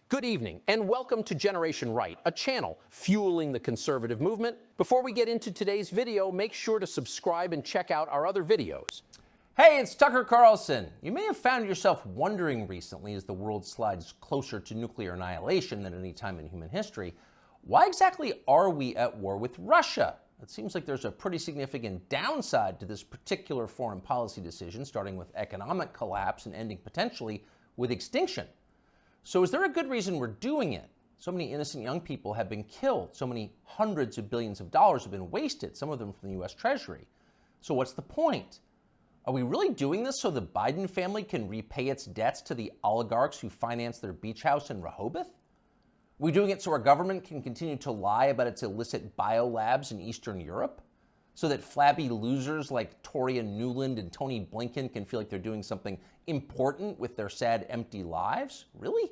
Good evening, and welcome to Generation Right, a channel fueling the conservative movement. Before we get into today's video, make sure to subscribe and check out our other videos. Hey, it's Tucker Carlson. You may have found yourself wondering recently, as the world slides closer to nuclear annihilation than any time in human history, why exactly are we at war with Russia? It seems like there's a pretty significant downside to this particular foreign policy decision, starting with economic collapse and ending potentially with extinction. So is there a good reason we're doing it? So many innocent young people have been killed. So many hundreds of billions of dollars have been wasted, some of them from the U.S. Treasury. So what's the point? Are we really doing this so the Biden family can repay its debts to the oligarchs who finance their beach house in Rehoboth? Are we doing it so our government can continue to lie about its illicit biolabs in Eastern Europe? So that flabby losers like Toria Nuland and Tony Blinken can feel like they're doing something important with their sad, empty lives? Really?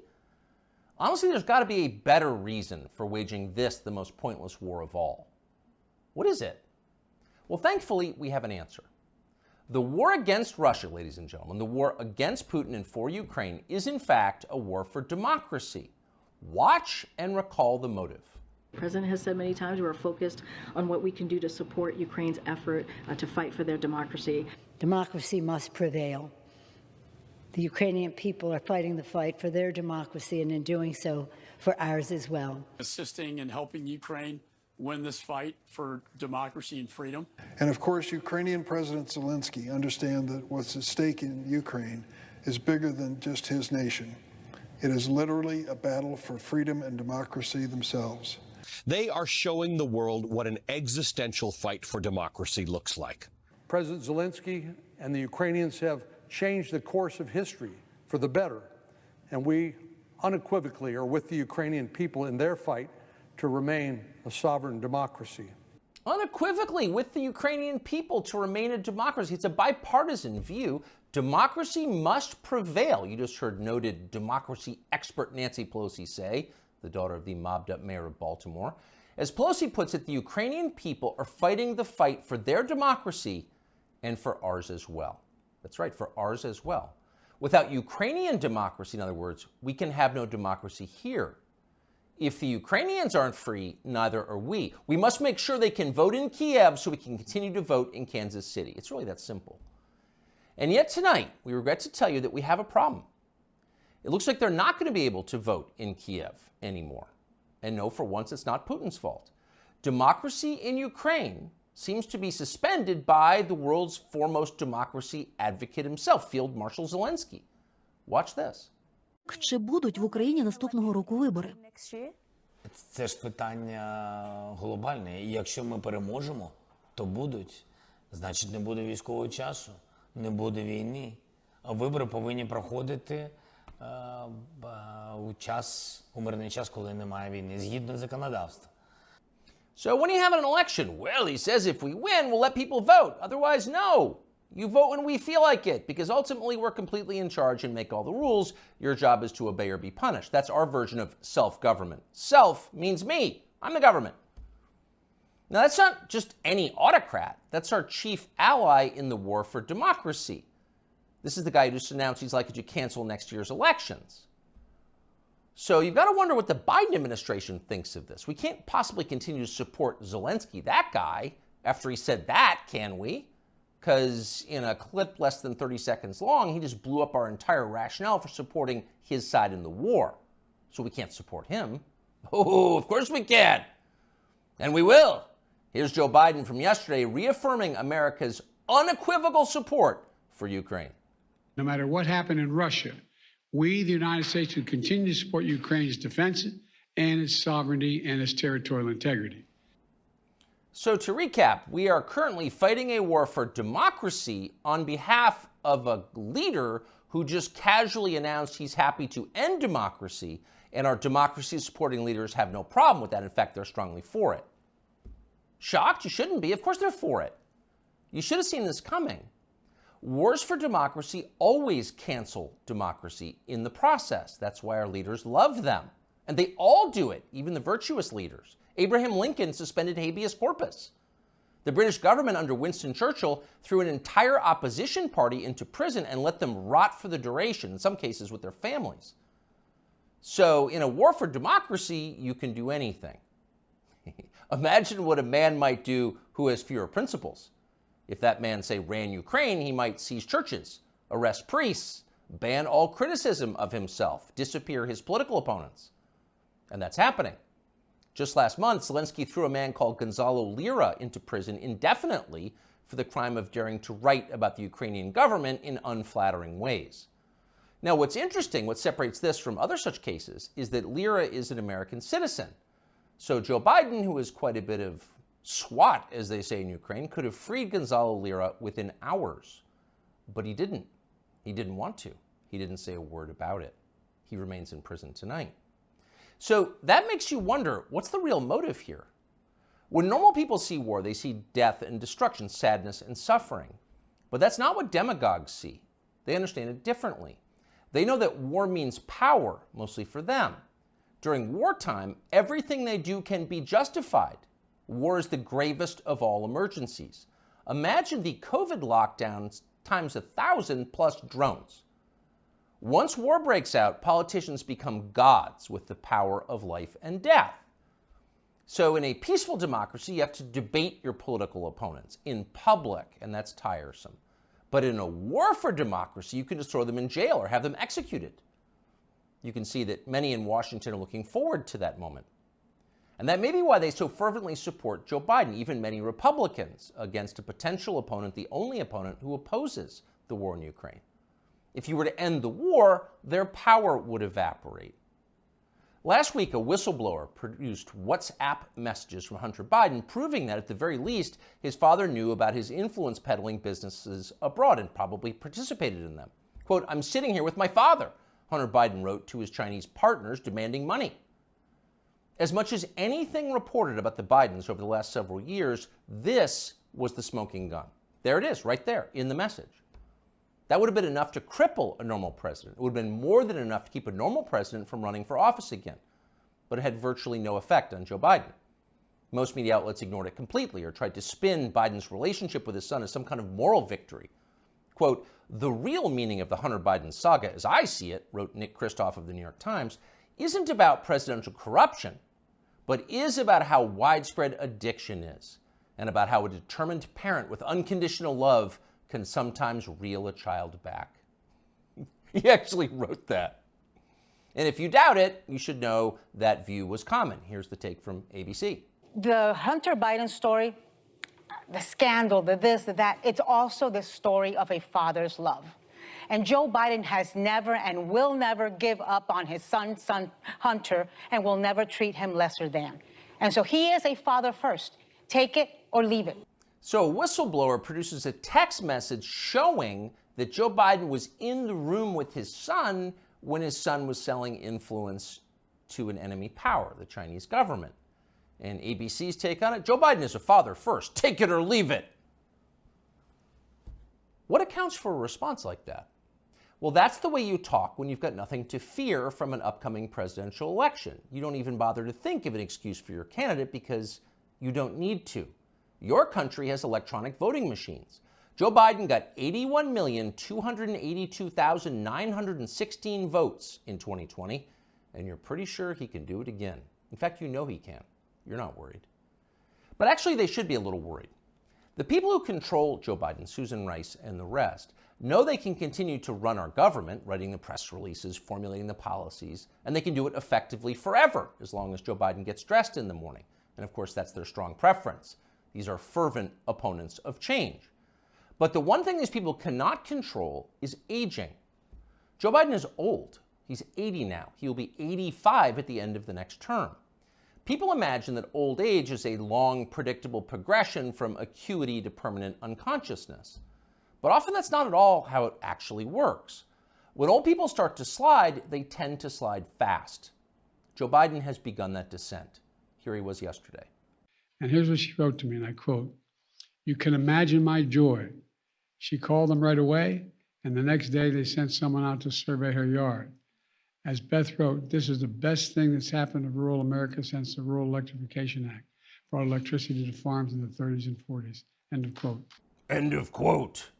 Honestly, there's got to be a better reason for waging this, the most pointless war of all. What is it? Well, thankfully, we have an answer. The war against Russia, ladies and gentlemen, the war against Putin and for Ukraine is in fact a war for democracy. Watch and recall the motive. The President has said many times we're focused on what we can do to support Ukraine's effort to fight for their democracy. Democracy must prevail. The Ukrainian people are fighting the fight for their democracy, and in doing so, for ours as well. Assisting and helping Ukraine win this fight for democracy and freedom. And of course, Ukrainian President Zelensky understands that what's at stake in Ukraine is bigger than just his nation. It is literally a battle for freedom and democracy themselves. They are showing the world what an existential fight for democracy looks like. President Zelensky and the Ukrainians have changed the course of history for the better, and we unequivocally are with the Ukrainian people in their fight to remain a sovereign democracy. Unequivocally with the Ukrainian people to remain a democracy. It's a bipartisan view. Democracy must prevail. You just heard noted democracy expert Nancy Pelosi say, the daughter of the mobbed-up mayor of Baltimore. As Pelosi puts it, the Ukrainian people are fighting the fight for their democracy and for ours as well. That's right, for ours as well. Without Ukrainian democracy, in other words, we can have no democracy here. If the Ukrainians aren't free, neither are we. We must make sure they can vote in Kiev so we can continue to vote in Kansas City. It's really that simple. And yet tonight, we regret to tell you that we have a problem. It looks like they're not going to be able to vote in Kiev anymore. And no, for once, it's not Putin's fault. Democracy in Ukraine seems to be suspended by the world's foremost democracy advocate himself, Field Marshal Zelensky. Watch this. Чи будуть в Україні наступного року вибори? Це ж питання глобальне. І якщо ми переможемо, то будуть. Значить, не буде військового часу, не буде війни. А вибори повинні проходити у мирний час, коли немає війни, згідно законодавства. So when you have an election, well, he says if we win, we'll let people vote. Otherwise, no. You vote when we feel like it, because ultimately we're completely in charge and make all the rules. Your job is to obey or be punished. That's our version of self-government. Self means me. I'm the government. Now, that's not just any autocrat. That's our chief ally in the war for democracy. This is the guy who just announced he's likely to cancel next year's elections. So you've got to wonder what the Biden administration thinks of this. We can't possibly continue to support Zelensky, that guy, after he said that, can we? Because in a clip less than 30 seconds long, he just blew up our entire rationale for supporting his side in the war. So we can't support him. Oh, of course we can. And we will. Here's Joe Biden from yesterday reaffirming America's unequivocal support for Ukraine. No matter what happened in Russia, we, the United States, will continue to support Ukraine's defense and its sovereignty and its territorial integrity. So to recap, we are currently fighting a war for democracy on behalf of a leader who just casually announced he's happy to end democracy, and our democracy-supporting leaders have no problem with that. In fact, they're strongly for it. Shocked? You shouldn't be. Of course they're for it. You should have seen this coming. Wars for democracy always cancel democracy in the process. That's why our leaders love them. And they all do it, even the virtuous leaders. Abraham Lincoln suspended habeas corpus. The British government under Winston Churchill threw an entire opposition party into prison and let them rot for the duration, in some cases with their families. So in a war for democracy, you can do anything. Imagine what a man might do who has fewer principles. If that man, say, ran Ukraine, he might seize churches, arrest priests, ban all criticism of himself, disappear his political opponents. And that's happening. Just last month, Zelensky threw a man called Gonzalo Lira into prison indefinitely for the crime of daring to write about the Ukrainian government in unflattering ways. Now, what's interesting, what separates this from other such cases, is that Lira is an American citizen. So Joe Biden, who is quite a bit of SWAT, as they say in Ukraine, could have freed Gonzalo Lira within hours. But he didn't. He didn't want to. He didn't say a word about it. He remains in prison tonight. So that makes you wonder, what's the real motive here? When normal people see war, they see death and destruction, sadness and suffering. But that's not what demagogues see. They understand it differently. They know that war means power, mostly for them. During wartime, everything they do can be justified. War is the gravest of all emergencies. Imagine the COVID lockdowns times 1,000 plus drones. Once war breaks out, politicians become gods with the power of life and death. So in a peaceful democracy, you have to debate your political opponents in public, and that's tiresome. But in a war for democracy, you can just throw them in jail or have them executed. You can see that many in Washington are looking forward to that moment. And that may be why they so fervently support Joe Biden, even many Republicans, against a potential opponent, the only opponent who opposes the war in Ukraine. If you were to end the war, their power would evaporate. Last week, a whistleblower produced WhatsApp messages from Hunter Biden, proving that at the very least, his father knew about his influence peddling businesses abroad and probably participated in them. Quote, "I'm sitting here with my father," Hunter Biden wrote to his Chinese partners demanding money. As much as anything reported about the Bidens over the last several years, this was the smoking gun. There it is, right there, in the message. That would have been enough to cripple a normal president. It would have been more than enough to keep a normal president from running for office again. But it had virtually no effect on Joe Biden. Most media outlets ignored it completely or tried to spin Biden's relationship with his son as some kind of moral victory. Quote, "The real meaning of the Hunter Biden saga, as I see it," wrote Nick Kristof of the New York Times, "isn't about presidential corruption, but is about how widespread addiction is and about how a determined parent with unconditional love can sometimes reel a child back." He actually wrote that. And if you doubt it, you should know that view was common. Here's the take from ABC. The Hunter Biden story, the scandal, the this, the that, it's also the story of a father's love. And Joe Biden has never and will never give up on his son Hunter, and will never treat him lesser than. And so he is a father first. Take it or leave it. So a whistleblower produces a text message showing that Joe Biden was in the room with his son when his son was selling influence to an enemy power, the Chinese government. And ABC's take on it, Joe Biden is a father first. Take it or leave it. What accounts for a response like that? Well, that's the way you talk when you've got nothing to fear from an upcoming presidential election. You don't even bother to think of an excuse for your candidate because you don't need to. Your country has electronic voting machines. Joe Biden got 81,282,916 votes in 2020, and you're pretty sure he can do it again. In fact, you know he can. You're not worried. But actually, they should be a little worried. The people who control Joe Biden, Susan Rice and the rest, know they can continue to run our government, writing the press releases, formulating the policies, and they can do it effectively forever, as long as Joe Biden gets dressed in the morning. And of course, that's their strong preference. These are fervent opponents of change. But the one thing these people cannot control is aging. Joe Biden is old. He's 80 now. He will be 85 at the end of the next term. People imagine that old age is a long, predictable progression from acuity to permanent unconsciousness. But often that's not at all how it actually works. When old people start to slide, they tend to slide fast. Joe Biden has begun that descent. Here he was yesterday. And here's what she wrote to me, and I quote, "You can imagine my joy. She called them right away, and the next day they sent someone out to survey her yard. As Beth wrote, this is the best thing that's happened to rural America since the Rural Electrification Act brought electricity to farms in the 30s and 40s. End of quote." End of quote.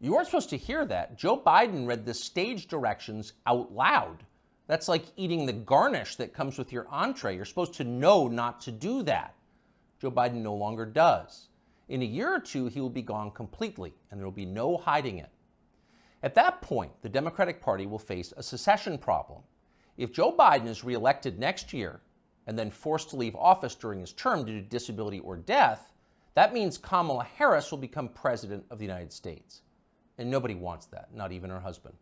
You weren't supposed to hear that. Joe Biden read the stage directions out loud. That's like eating the garnish that comes with your entree. You're supposed to know not to do that. Joe Biden no longer does. In a year or two, he will be gone completely, and there will be no hiding it. At that point, the Democratic Party will face a secession problem. If Joe Biden is reelected next year and then forced to leave office during his term due to disability or death, that means Kamala Harris will become president of the United States. And nobody wants that, not even her husband.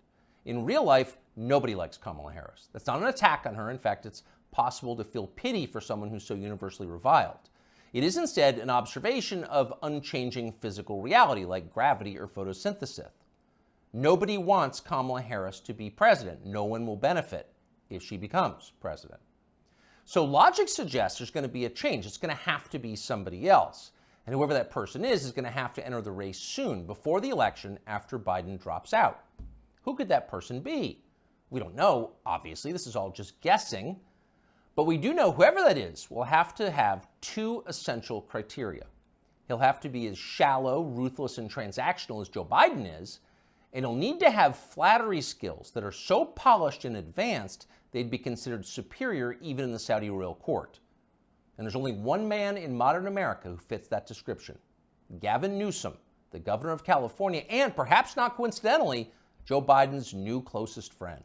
In real life, nobody likes Kamala Harris. That's not an attack on her. In fact, it's possible to feel pity for someone who's so universally reviled. It is instead an observation of unchanging physical reality like gravity or photosynthesis. Nobody wants Kamala Harris to be president. No one will benefit if she becomes president. So logic suggests there's going to be a change. It's going to have to be somebody else. And whoever that person is going to have to enter the race soon, before the election, after Biden drops out. Who could that person be? We don't know, obviously. This is all just guessing. But we do know whoever that is will have to have two essential criteria. He'll have to be as shallow, ruthless, and transactional as Joe Biden is, and he'll need to have flattery skills that are so polished and advanced they'd be considered superior even in the Saudi royal court. And there's only one man in modern America who fits that description: Gavin Newsom, the governor of California, and perhaps not coincidentally, Joe Biden's new closest friend.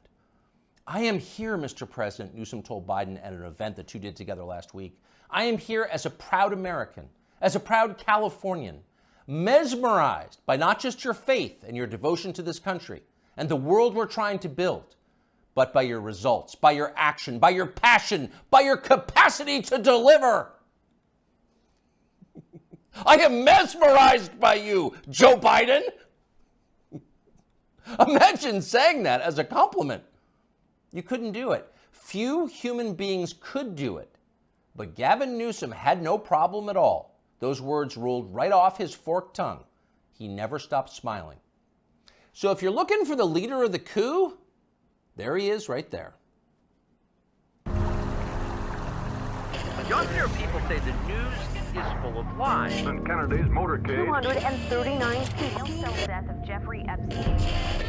I am here, Mr. President, Newsom told Biden at an event the two did together last week. I am here as a proud American, as a proud Californian, mesmerized by not just your faith and your devotion to this country and the world we're trying to build, but by your results, by your action, by your passion, by your capacity to deliver. I am mesmerized by you, Joe Biden. Imagine saying that as a compliment. You couldn't do it. Few human beings could do it. But Gavin Newsom had no problem at all. Those words rolled right off his forked tongue. He never stopped smiling. So if you're looking for the leader of the coup, there he is right there. Younger people say the news is full of lies. Kennedy's motorcade. 239 people. The death of Jeffrey Epstein.